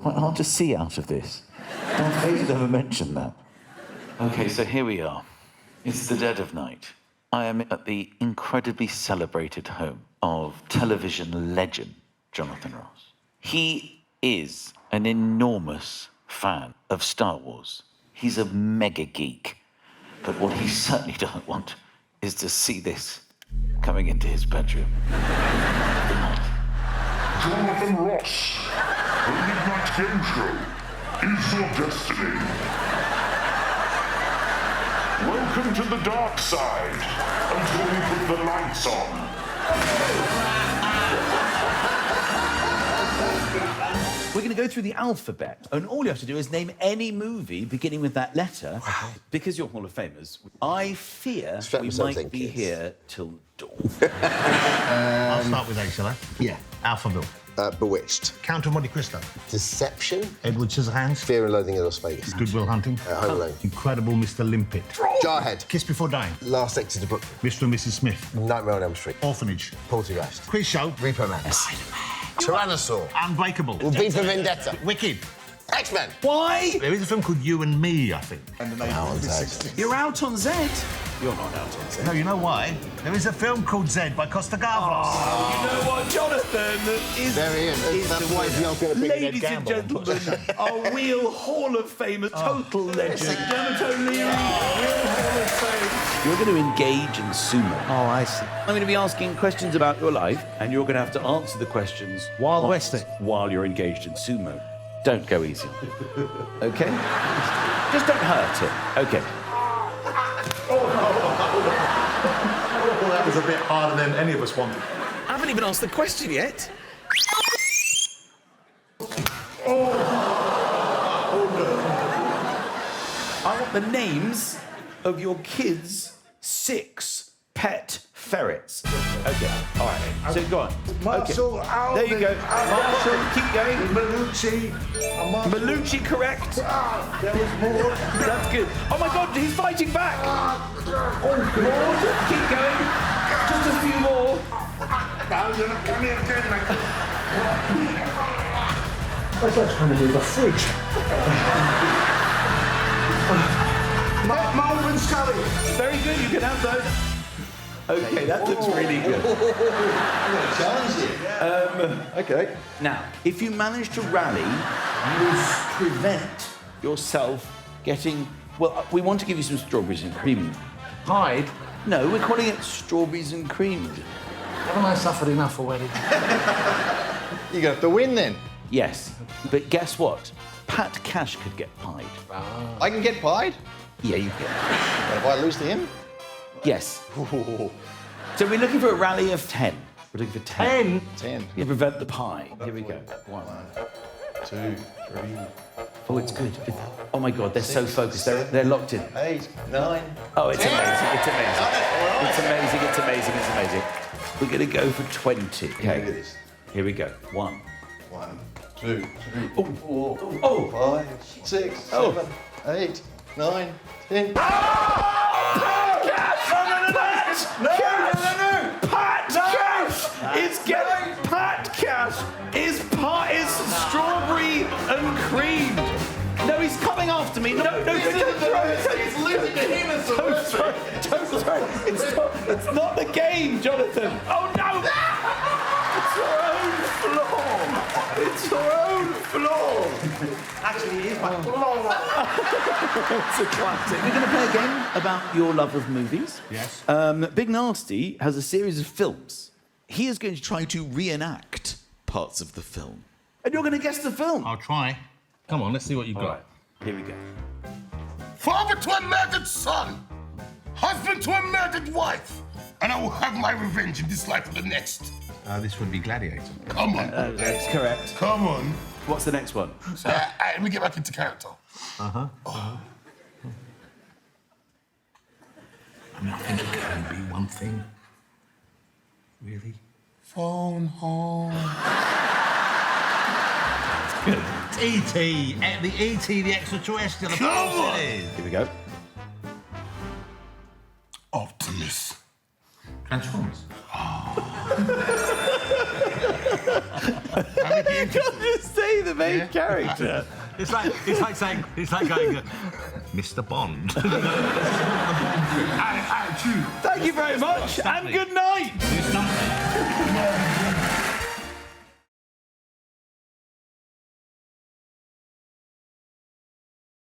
Quite hard to see out of this. Darth Vader never mentioned that. OK, so here we are. It's the dead of night. I am at the incredibly celebrated home of television legend Jonathan Ross. He is an enormous fan of Star Wars. He's a mega geek. But what he certainly doesn't want is to see this coming into his bedroom. Good night. Jonathan Ross, the Midnight Game Show is your destiny. Welcome to the dark side until we put the lights on. We're going to go through the alphabet, and all you have to do is name any movie beginning with that letter. Okay. Because you're Hall of Famers, I fear we might be here till dawn. I'll start with A, shall I? Yeah. Alphaville. Bewitched. Count of Monte Cristo. Deception. Edward Scissorhands. Fear and Loathing in Las Vegas. Good Will Hunting. Home Alone. Incredible Mr. Limpet. Jarhead. Kiss Before Dying. Last Exit to Brooklyn. Mr. and Mrs. Smith. Nightmare on Elm Street. Orphanage. Poltergeist. Quiz Show. Repo Man. Tyrannosaur. Unbreakable. V for Vendetta. Wicked. X-Men. Why? There is a film called You and Me, I think. You're out on Z. You're not out on Z. No, you know why? There is a film called Z by Costa Gavras. Oh, you know what, Jonathan is... There he is. That's why he's not going to pick Ladies and gentlemen, our Wheel Hall of Famer, total legend, Dermot O'Leary, Wheel Hall of Fame. You're going to engage in sumo. Oh, I see. I'm going to be asking questions about your life, and you're going to have to answer the questions Wild Westing. while you're engaged in sumo. Don't go easy. OK? Just don't hurt it. OK. Oh, that was a bit harder than any of us wanted. I haven't even asked the question yet. I want the names of your kids' 6 pet ferrets. OK, all right. So go on. Marshall, Okay. There you go. Marshall, keep going. Malucci. Malucci, correct. There was more. That's good. Oh my God, he's fighting back. More. Keep going. Just a few more. Now you're not coming again, mate. That's like trying to move a fridge. Marvin Scully. Very good. You can have those. Okay, that looks really good. Okay. Now, if you manage to rally, you will prevent yourself getting... Well, we want to give you some strawberries and cream. Hide? No, we're calling it strawberries and cream. Haven't I suffered enough already? You're going to have to win then. Yes, but guess what? Pat Cash could get pied. I can get pied. Yeah, you can. But if I lose to him? Yes. So we're looking for a rally of 10. We're looking for 10. 10. You prevent the pie. Here we go. 1, 2, 3. Oh, it's good. Oh my God, they're so focused. They're locked in. 8, 9. Oh, it's amazing. It's amazing. It's amazing. It's amazing. It's amazing. We're going to go for 20. Okay. Here we go. 1. 1, 2, 3, Oh. 4, Oh. 5, 6, 7, Oh. 8, 9, 10. Pat Cash! No! Pat Cash is getting... Pat Cash is strawberry and cream. No, he's coming after me. No, don't throw it. He's losing to him as Don't throw it. It's not the game, Jonathan. Oh, no! It's your own flaw. Actually, it is my flaw. It's a classic. We're going to play a game about your love of movies. Yes. Big Nasty has a series of films. He is going to try to reenact parts of the film. And you're going to guess the film. I'll try. Come on, let's see what you've got. Right, here we go. Father to a murdered son, husband to a murdered wife, and I will have my revenge in this life or the next. This would be Gladiator. Come on. That's correct. Come on. What's the next one? Let me get back into character. I mean, I think it can only be one thing. Really? Phone home. Good. E.T. The E.T. the extraterrestrial. Of course it is. Here we go. You can't just say the main character. It's like going, Mr. Bond. Thank you very much, and good night.